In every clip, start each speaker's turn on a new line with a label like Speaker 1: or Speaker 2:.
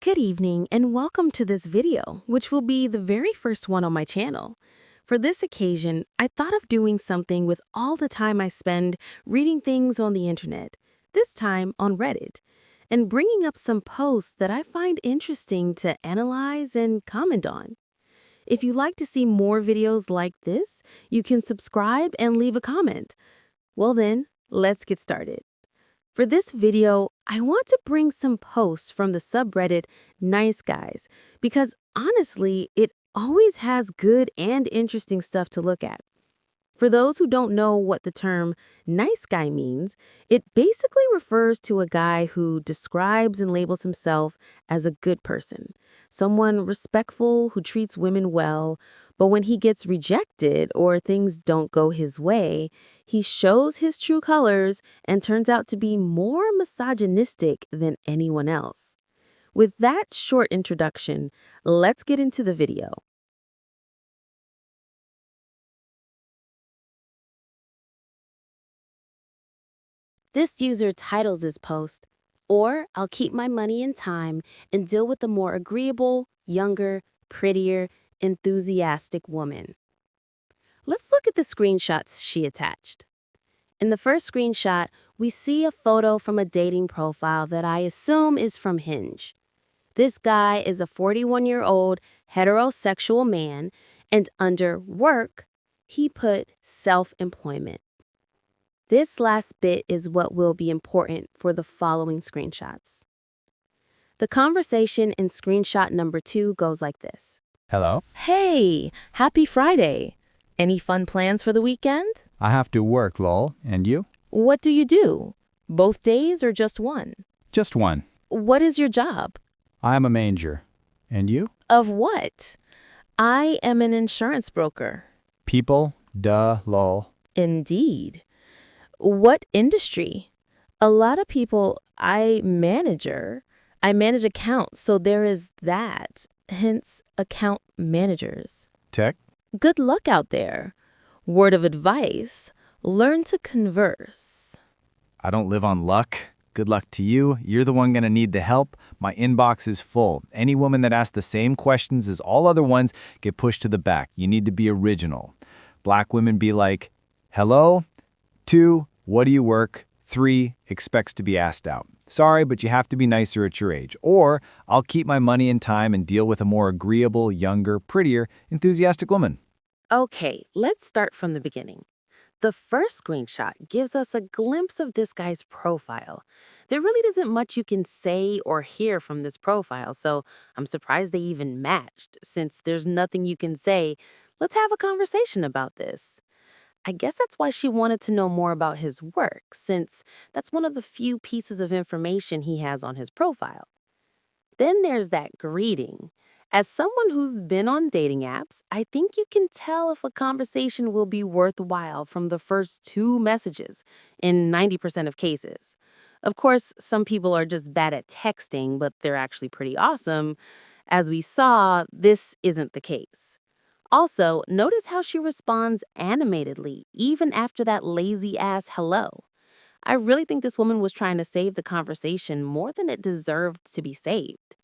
Speaker 1: Good evening and welcome to this video, which will be the very first one on my channel. For this occasion, I thought of doing something with all the time I spend reading things on the internet, this time on Reddit, and bringing up some posts that I find interesting to analyze and comment on. If you'd like to see more videos like this, you can subscribe and leave a comment. Well then, let's get started. For this video, I want to bring some posts from the subreddit Nice Guys because honestly, it always has good and interesting stuff to look at. For those who don't know what the term nice guy means, it basically refers to a guy who describes and labels himself as a good person, someone respectful who treats women well, but when he gets rejected or things don't go his way, he shows his true colors and turns out to be more misogynistic than anyone else. With that short introduction, let's get into the video. This user titles his post, "Or I'll keep my money and time and deal with a more agreeable, younger, prettier, enthusiastic woman." Let's look at the screenshots she attached. In the first screenshot, we see a photo from a dating profile that I assume is from Hinge. This guy is a 41-year-old heterosexual man, and under work, he put self-employment. This last bit is what will be important for the following screenshots. The conversation in screenshot number 2 goes like this.
Speaker 2: Hello?
Speaker 3: Hey, happy Friday. Any fun plans for the weekend?
Speaker 2: I have to work, lol. And you?
Speaker 3: What do you do? Both days or just one?
Speaker 2: Just one.
Speaker 3: What is your job?
Speaker 2: I am a manager. And you?
Speaker 3: Of what? I am an insurance broker.
Speaker 2: People, duh, lol.
Speaker 3: Indeed. What industry? A lot of people, I manage accounts, so there is that, hence account managers.
Speaker 2: Tech?
Speaker 3: Good luck out there. Word of advice, learn to converse.
Speaker 2: I don't live on luck. Good luck to you. You're the one gonna need the help. My inbox is full. Any woman that asks the same questions as all other ones get pushed to the back. You need to be original. Black women be like, hello? 2, what do you work? 3, expects to be asked out. Sorry, but you have to be nicer at your age. Or, I'll keep my money and time and deal with a more agreeable, younger, prettier, enthusiastic woman.
Speaker 1: Okay, let's start from the beginning. The first screenshot gives us a glimpse of this guy's profile. There really isn't much you can say or hear from this profile, so I'm surprised they even matched. Since there's nothing you can say, let's have a conversation about this. I guess that's why she wanted to know more about his work, since that's one of the few pieces of information he has on his profile. Then there's that greeting. As someone who's been on dating apps, I think you can tell if a conversation will be worthwhile from the first 2 messages in 90% of cases. Of course, some people are just bad at texting, but they're actually pretty awesome. As we saw, this isn't the case. Also, notice how she responds animatedly, even after that lazy-ass hello. I really think this woman was trying to save the conversation more than it deserved to be saved.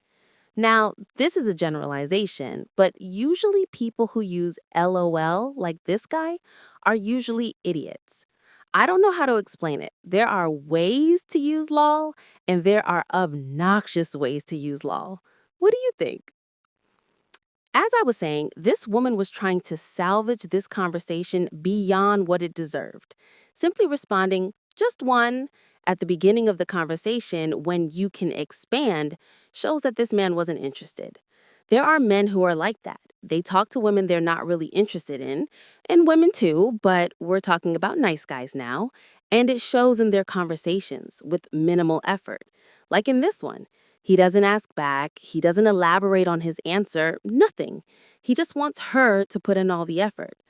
Speaker 1: Now, this is a generalization, but usually people who use LOL, like this guy, are usually idiots. I don't know how to explain it. There are ways to use lol, and there are obnoxious ways to use lol. What do you think? As I was saying, this woman was trying to salvage this conversation beyond what it deserved. Simply responding, just one, at the beginning of the conversation when you can expand shows that this man wasn't interested. There are men who are like that. They talk to women they're not really interested in, and women too, but we're talking about nice guys now, and it shows in their conversations with minimal effort. Like in this one. He doesn't ask back, he doesn't elaborate on his answer, nothing. He just wants her to put in all the effort.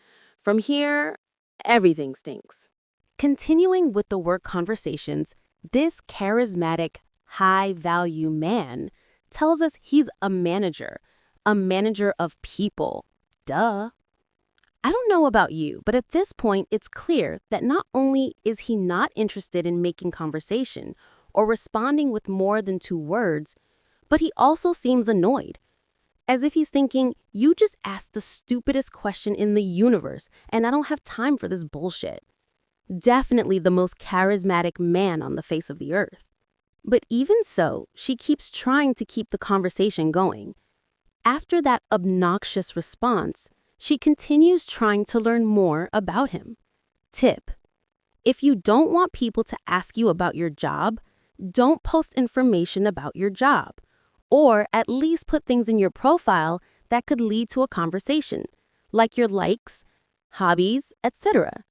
Speaker 1: From here, everything stinks. Continuing with the work conversations, this charismatic, high-value man tells us he's a manager of people. Duh. I don't know about you, but at this point, it's clear that not only is he not interested in making conversation or responding with more than 2 words,
Speaker 3: But he also seems annoyed, as if he's thinking, you just asked the stupidest question in the universe, and I don't have time for this bullshit. Definitely the most charismatic man on the face of the earth. But even so, she keeps trying to keep the conversation going. After that obnoxious response, she continues trying to learn more about him. Tip: if you don't want people to ask you about your job, don't post information about your job. Or at least put things in your profile that could lead to a conversation, like your likes, hobbies, etc.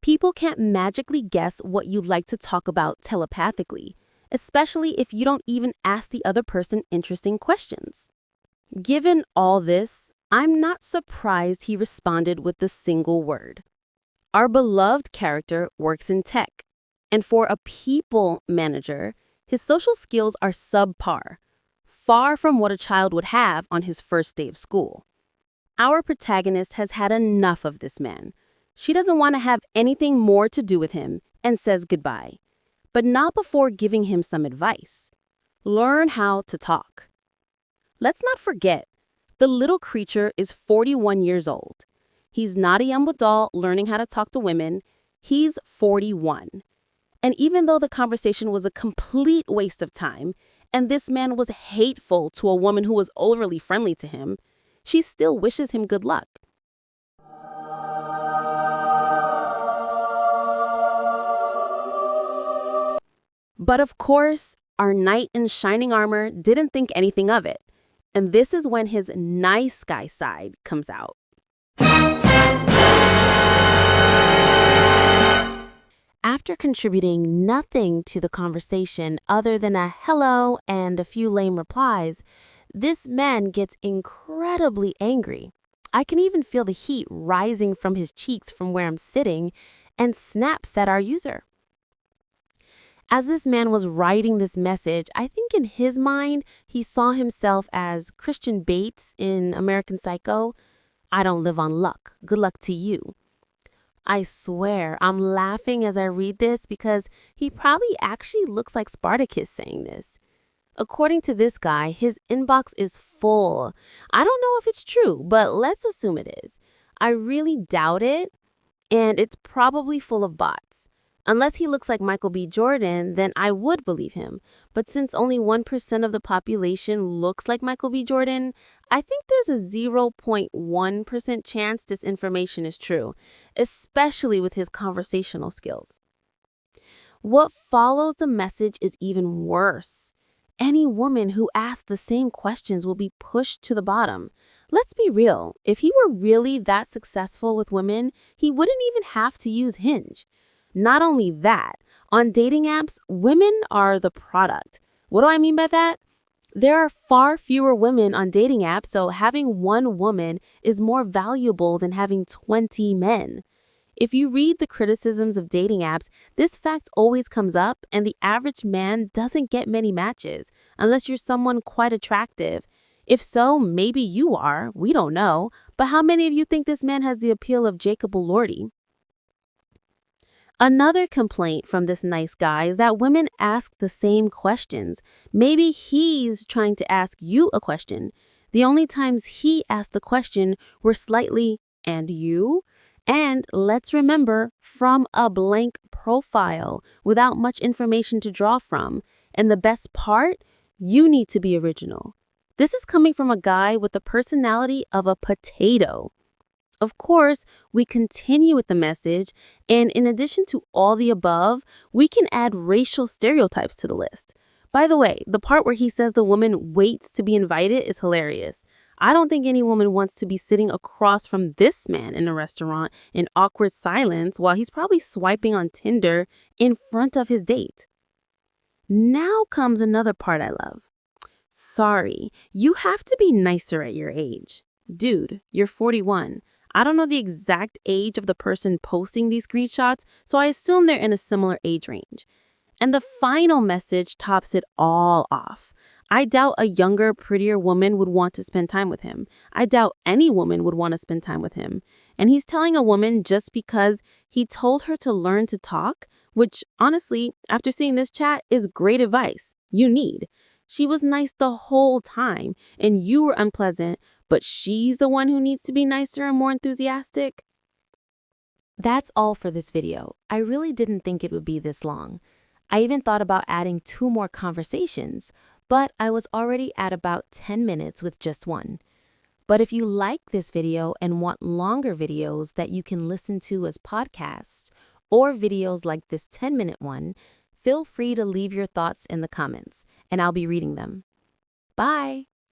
Speaker 3: People can't magically guess what you'd like to talk about telepathically, especially if you don't even ask the other person interesting questions. Given all this, I'm not surprised he responded with the single word. Our beloved character works in tech, and for a people manager, his social skills are subpar, far from what a child would have on his first day of school. Our protagonist has had enough of this man. She doesn't want to have anything more to do with him and says goodbye, but not before giving him some advice. Learn how to talk. Let's not forget, the little creature is 41 years old. He's not a young adult learning how to talk to women. He's 41. And even though the conversation was a complete waste of time, and this man was hateful to a woman who was overly friendly to him, she still wishes him good luck. But of course, our knight in shining armor didn't think anything of it. And this is when his nice guy side comes out. After contributing nothing to the conversation other than a hello and a few lame replies, this man gets incredibly angry. I can even feel the heat rising from his cheeks from where I'm sitting, and snaps at our user. As this man was writing this message, I think in his mind, he saw himself as Christian Bates in American Psycho. I don't live on luck. Good luck to you. I swear, I'm laughing as I read this because he probably actually looks like Spartacus saying this. According to this guy, his inbox is full. I don't know if it's true, but let's assume it is. I really doubt it, and it's probably full of bots. Unless he looks like Michael B. Jordan, then I would believe him. But since only 1% of the population looks like Michael B. Jordan, I think there's a 0.1% chance this information is true, especially with his conversational skills. What follows the message is even worse. Any woman who asks the same questions will be pushed to the bottom. Let's be real. If he were really that successful with women, he wouldn't even have to use Hinge. Not only that, on dating apps, women are the product. What do I mean by that? There are far fewer women on dating apps, so having one woman is more valuable than having 20 men. If you read the criticisms of dating apps, this fact always comes up, and the average man doesn't get many matches unless you're someone quite attractive. If so, maybe you are. We don't know. But how many of you think this man has the appeal of Jacob Elordi? Another complaint from this nice guy is that women ask the same questions. Maybe he's trying to ask you a question. The only times he asked the question were slightly, "And you?" And let's remember, from a blank profile without much information to draw from. And the best part, you need to be original. This is coming from a guy with the personality of a potato. Of course, we continue with the message, and in addition to all the above, we can add racial stereotypes to the list. By the way, the part where he says the woman waits to be invited is hilarious. I don't think any woman wants to be sitting across from this man in a restaurant in awkward silence while he's probably swiping on Tinder in front of his date. Now comes another part I love. Sorry, you have to be nicer at your age. Dude, you're 41. I don't know the exact age of the person posting these screenshots, so I assume they're in a similar age range. And the final message tops it all off. I doubt a younger, prettier woman would want to spend time with him. I doubt any woman would want to spend time with him. And he's telling a woman just because he told her to learn to talk, which honestly, after seeing this chat, is great advice you need. She was nice the whole time, and you were unpleasant, but she's the one who needs to be nicer and more enthusiastic? That's all for this video. I really didn't think it would be this long. I even thought about adding 2 more conversations, but I was already at about 10 minutes with just one. But if you like this video and want longer videos that you can listen to as podcasts, or videos like this 10-minute one, feel free to leave your thoughts in the comments, and I'll be reading them. Bye!